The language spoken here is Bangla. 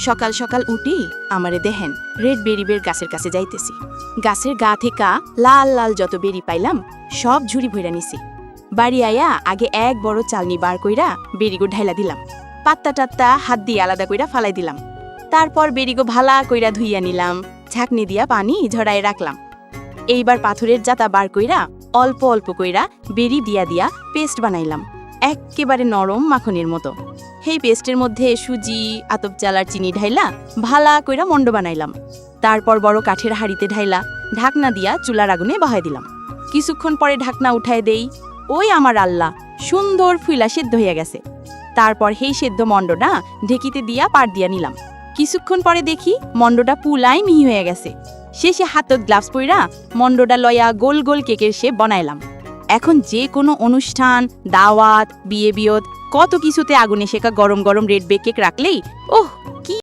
সকাল সকাল উঠি আমারে দেখেন রেড বেরিবের গাছের কাছে যাইতেছি। গাছের গা থেকে লাল লাল যত বেরি পাইলাম সব ঝুড়ি ভইরা নিছি। বাড়ি আয়া আগে এক বড় চালনি বার কইরা বেরিগো ঢাইলা দিলাম। পাত্তা টাত্তা হাত দিয়ে আলাদা কইরা ফালাই দিলাম। তারপর বেরিগো ভালা কইরা ধুইয়া নিলাম, ছাকনি দিয়া পানি ঝরায় রাখলাম। এইবার পাথরের জাতা বার কইরা অল্প অল্প কইরা বেরি দিয়া দিয়া পেস্ট বানাইলাম, এক্কেবারে নরম মাখনের মতো। সেই পেস্টের মধ্যে সুজি, আতপ চালার চিনি ঢাইলা ভালা কইরা মন্ড বানাইলাম। তারপর বড় কাঠের হাঁড়িতে ঢাইলা ঢাকনা দিয়া চুলার আগুনে বহাই দিলাম। কিছুক্ষণ পরে ঢাকনা উঠায় দেই। ওই আমার আল্লাহ, সুন্দর ফুইলা সেদ্ধ হইয়া গেছে। তারপর সেই সেদ্ধ মন্ডটা ঢেকিতে দিয়া পাট দিয়া নিলাম। কিছুক্ষণ পরে দেখি মন্ডটা পুলাই মিহি হয়ে গেছে। শেষে হাতত গ্লাভস পইরা মন্ডটা লয়া গোল গোল কেকের শেপ বানাইলাম। এখন যে কোনো অনুষ্ঠান, দাওয়াত, বিয়ে বিয়ত কত কিছুতে আগুনে শেখা গরম গরম রেড বেক কেক রাখলেই ওহ